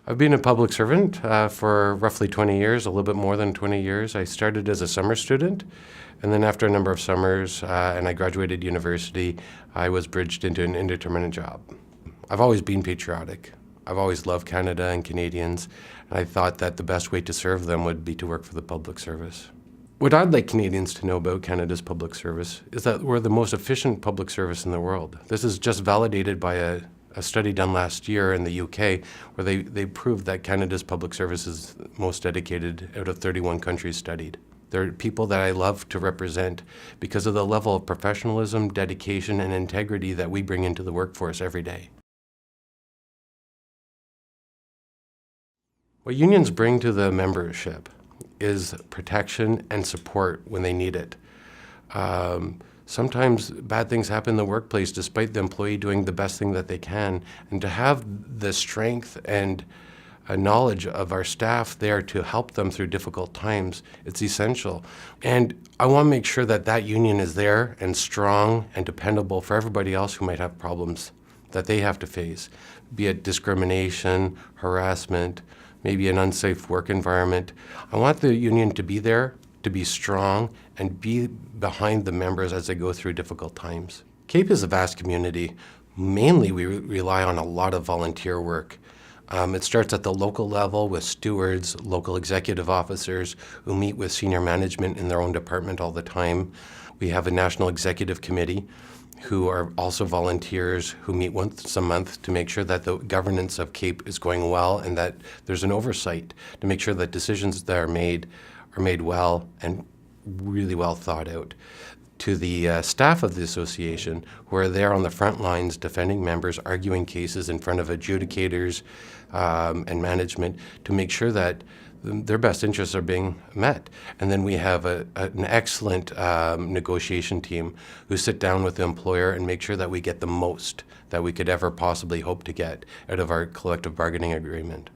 I've been a public servant for roughly 20 years, a little bit more than 20 years. I started as a summer student, and then after a number of summers and I graduated university, I was bridged into an indeterminate job. I've always been patriotic. I've always loved Canada and Canadians, and I thought that the best way to serve them would be to work for the public service. What I'd like Canadians to know about Canada's public service is that we're the most efficient public service in the world. This is just validated by a study done last year in the UK where they proved that Canada's public service is most dedicated out of 31 countries studied. They're people that I love to represent because of the level of professionalism, dedication, and integrity that we bring into the workforce every day. What unions bring to the membership is protection and support when they need it. Sometimes bad things happen in the workplace despite the employee doing the best thing that they can. And to have the strength and knowledge of our staff there to help them through difficult times, it's essential. And I want to make sure that that union is there and strong and dependable for everybody else who might have problems that they have to face, be it discrimination, harassment, maybe an unsafe work environment. I want the union to be there, to be strong, and be behind the members as they go through difficult times. CAPE is a vast community. Mainly we rely on a lot of volunteer work. It starts at the local level with stewards, local executive officers who meet with senior management in their own department all the time. We have a national executive committee who are also volunteers who meet once a month to make sure that the governance of CAPE is going well and that there's an oversight to make sure that decisions that are made well and really well thought out. To the staff of the association who are there on the front lines defending members, arguing cases in front of adjudicators and management to make sure that their best interests are being met. And then we have an excellent negotiation team who sit down with the employer and make sure that we get the most that we could ever possibly hope to get out of our collective bargaining agreement.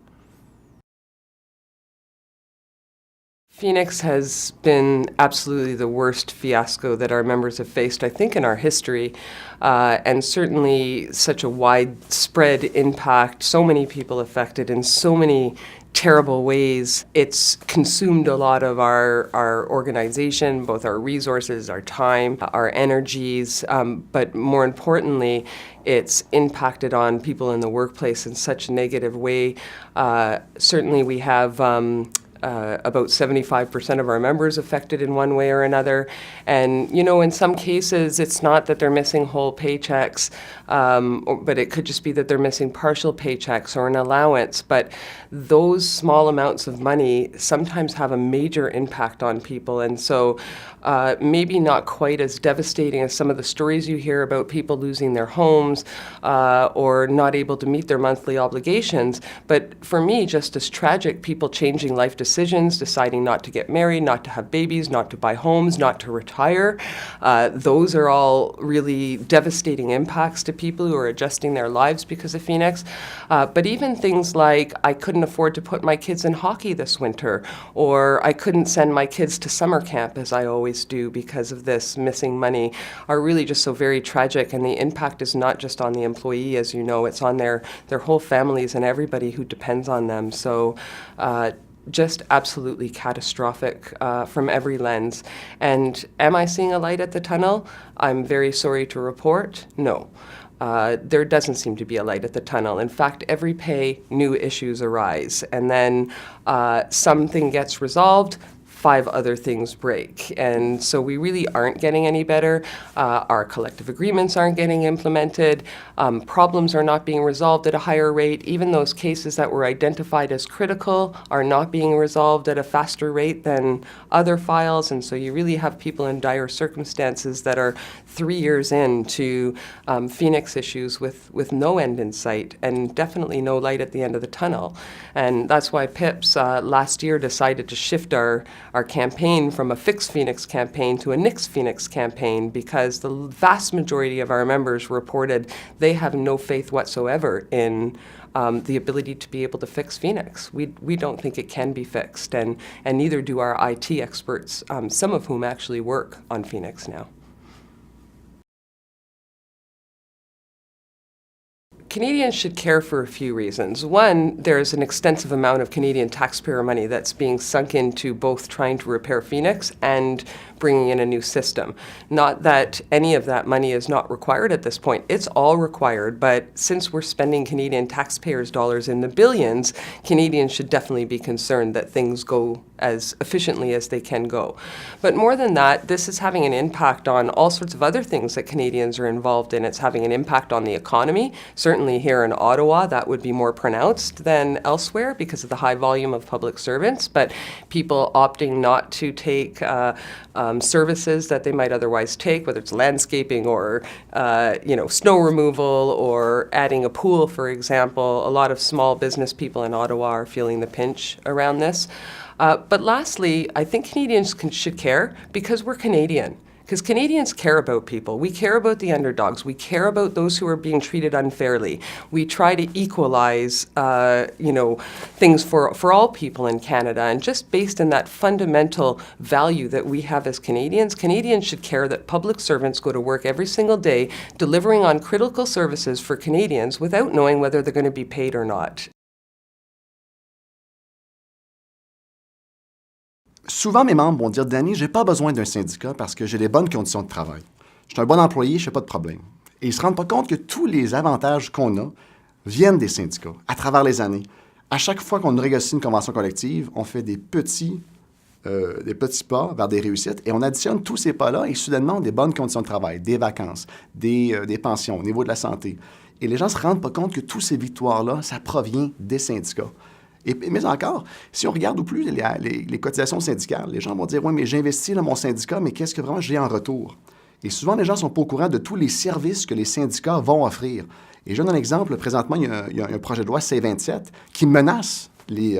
Phoenix has been absolutely the worst fiasco that our members have faced, I think, in our history, and certainly such a widespread impact, so many people affected in so many terrible ways. It's consumed a lot of our organization, both our resources, our time, our energies, but more importantly, it's impacted on people in the workplace in such a negative way. Certainly we have about 75% of our members affected in one way or another. And, you know, in some cases, it's not that they're missing whole paychecks, but it could just be that they're missing partial paychecks or an allowance. But those small amounts of money sometimes have a major impact on people. And so maybe not quite as devastating as some of the stories you hear about people losing their homes or not able to meet their monthly obligations. But for me, just as tragic, people changing life decisions, deciding not to get married, not to have babies, not to buy homes, not to retire. Those are all really devastating impacts to people who are adjusting their lives because of Phoenix. But even things like I couldn't afford to put my kids in hockey this winter, or I couldn't send my kids to summer camp as I always do because of this missing money are really just so very tragic. And the impact is not just on the employee, as you know, it's on their whole families and everybody who depends on them. So just absolutely catastrophic from every lens. And am I seeing a light at the tunnel? I'm very sorry to report, no. There doesn't seem to be a light at the tunnel. In fact, every pay, new issues arise. And then something gets resolved, 5 other things break. And so we really aren't getting any better. Our collective agreements aren't getting implemented. Problems are not being resolved at a higher rate. Even those cases that were identified as critical are not being resolved at a faster rate than other files. And so you really have people in dire circumstances that are 3 years into Phoenix issues with no end in sight and definitely no light at the end of the tunnel. And that's why PIPS last year decided to shift our campaign from a Fix Phoenix campaign to a Nix Phoenix campaign, because the vast majority of our members reported they have no faith whatsoever in the ability to be able to fix Phoenix. We don't think it can be fixed, and neither do our IT experts, some of whom actually work on Phoenix now. Canadians should care for a few reasons. One, there's an extensive amount of Canadian taxpayer money that's being sunk into both trying to repair Phoenix and bringing in a new system. Not that any of that money is not required at this point. It's all required, but since we're spending Canadian taxpayers' dollars in the billions, Canadians should definitely be concerned that things go as efficiently as they can go. But more than that, this is having an impact on all sorts of other things that Canadians are involved in. It's having an impact on the economy. Certainly here in Ottawa, that would be more pronounced than elsewhere because of the high volume of public servants, but people opting not to take services that they might otherwise take, whether it's landscaping or snow removal or adding a pool, for example. A lot of small business people in Ottawa are feeling the pinch around this. But lastly, I think Canadians should care because we're Canadian. Because Canadians care about people. We care about the underdogs. We care about those who are being treated unfairly. We try to equalize, things for all people in Canada. And just based on that fundamental value that we have as Canadians, Canadians should care that public servants go to work every single day delivering on critical services for Canadians without knowing whether they're going to be paid or not. Souvent, mes membres vont dire « Dany, j'ai pas besoin d'un syndicat parce que j'ai des bonnes conditions de travail. Je suis un bon employé, je n'ai pas de problème. » Et ils ne se rendent pas compte que tous les avantages qu'on a viennent des syndicats à travers les années. À chaque fois qu'on négocie une convention collective, on fait des petits pas vers des réussites et on additionne tous ces pas-là et soudainement, des bonnes conditions de travail, des vacances, des pensions au niveau de la santé. Et les gens ne se rendent pas compte que toutes ces victoires-là, ça provient des syndicats. Mais encore, si on regarde au plus les cotisations syndicales, les gens vont dire « Oui, mais j'investis dans mon syndicat, mais qu'est-ce que vraiment j'ai en retour? » Et souvent, les gens ne sont pas au courant de tous les services que les syndicats vont offrir. Et je donne un exemple. Présentement, il y a un projet de loi C-27 qui menace les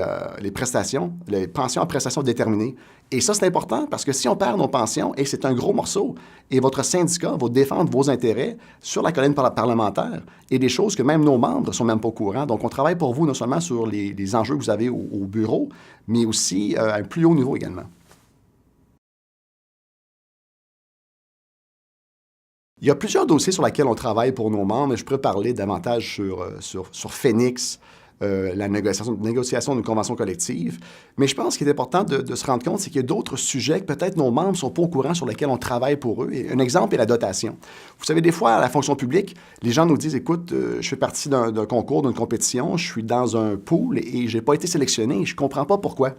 prestations, les pensions en prestations déterminées. Et ça, c'est important parce que si on perd nos pensions, et c'est un gros morceau, et votre syndicat va défendre vos intérêts sur la colline parlementaire, et des choses que même nos membres ne sont même pas au courant. Donc, on travaille pour vous non seulement sur les enjeux que vous avez au bureau, mais aussi à un plus haut niveau également. Il y a plusieurs dossiers sur lesquels on travaille pour nos membres, et je pourrais parler davantage sur Phoenix, la négociation d'une convention collective. Mais je pense qu'il est important de se rendre compte, c'est qu'il y a d'autres sujets que peut-être nos membres ne sont pas au courant sur lesquels on travaille pour eux. Et un exemple est la dotation. Vous savez, des fois, à la fonction publique, les gens nous disent, écoute, je fais partie d'un concours, d'une compétition, je suis dans un pool et je n'ai pas été sélectionné et je ne comprends pas pourquoi.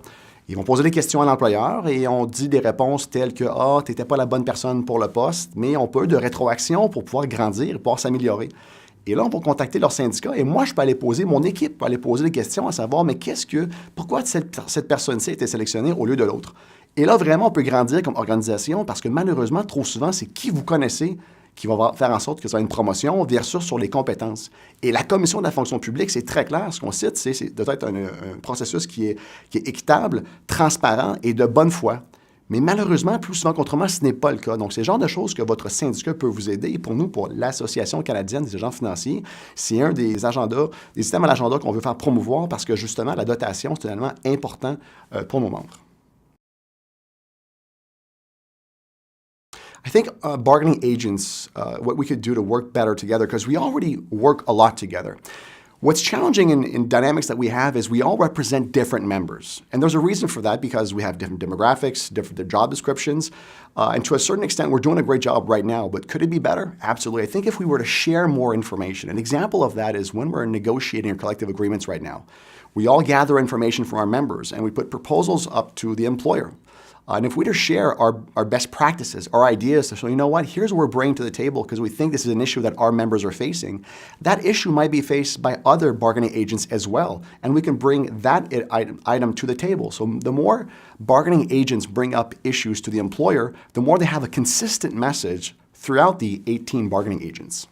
Ils vont poser des questions à l'employeur et on dit des réponses telles que « Ah, tu n'étais pas la bonne personne pour le poste », mais on peut de rétroaction pour pouvoir grandir et pouvoir s'améliorer. Et là, on peut contacter leur syndicat et moi, je peux aller poser, mon équipe peut aller poser des questions à savoir, mais pourquoi cette personne-ci a été sélectionnée au lieu de l'autre? Et là, vraiment, on peut grandir comme organisation parce que malheureusement, trop souvent, c'est qui vous connaissez qui va faire en sorte que ça ait une promotion versus sur les compétences. Et la Commission de la fonction publique, c'est très clair. Ce qu'on cite, c'est peut-être un processus qui est équitable, transparent et de bonne foi. Mais malheureusement, plus souvent qu'autrement, ce n'est pas le cas. Donc, c'est le genre de choses que votre syndicat peut vous aider. Et pour nous, pour l'Association canadienne des agents financiers, c'est un des agendas, des systèmes à l'agenda qu'on veut faire promouvoir parce que, justement, la dotation, c'est un élément important pour nos membres. I think bargaining agents, what we could do to work better together, because we already work a lot together. What's challenging in dynamics that we have is we all represent different members. And there's a reason for that because we have different demographics, different job descriptions. And to a certain extent, we're doing a great job right now, but could it be better? Absolutely. I think if we were to share more information, an example of that is when we're negotiating our collective agreements right now. We all gather information from our members and we put proposals up to the employer. And if we were to share our best practices, our ideas, to show, you know what, here's what we're bringing to the table because we think this is an issue that our members are facing, that issue might be faced by other bargaining agents as well. And we can bring that item to the table. So the more bargaining agents bring up issues to the employer, the more they have a consistent message throughout the 18 bargaining agents.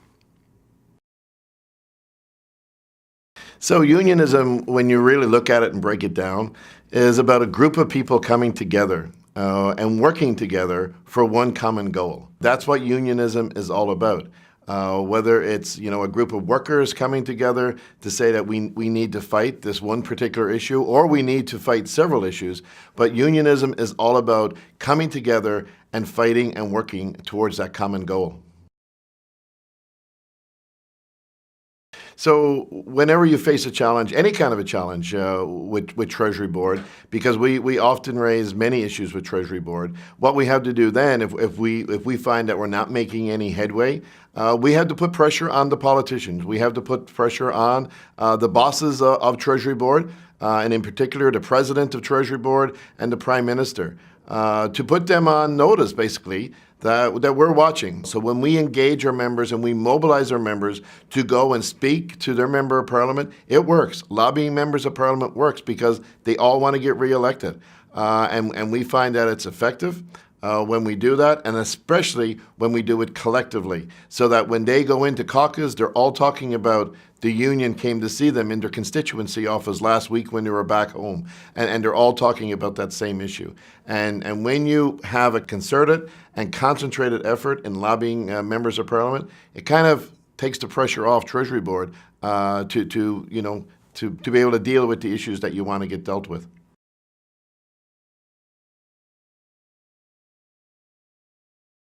So unionism, when you really look at it and break it down, is about a group of people coming together and working together for one common goal. That's what unionism is all about. Whether it's a group of workers coming together to say that we need to fight this one particular issue or we need to fight several issues, but unionism is all about coming together and fighting and working towards that common goal. So whenever you face a challenge, any kind of a challenge with Treasury Board, because we often raise many issues with Treasury Board, what we have to do then, if we find that we're not making any headway, we have to put pressure on the politicians. We have to put pressure on the bosses of Treasury Board, and in particular the President of Treasury Board and the Prime Minister, to put them on notice, basically, that we're watching. So when we engage our members and we mobilize our members to go and speak to their member of parliament, it works. Lobbying members of parliament works because they all want to get reelected. And we find that it's effective when we do that, and especially when we do it collectively, so that when they go into caucus, they're all talking about the union came to see them in their constituency office last week when they were back home, and they're all talking about that same issue. And when you have a concerted and concentrated effort in lobbying members of parliament, it kind of takes the pressure off Treasury Board to be able to deal with the issues that you want to get dealt with.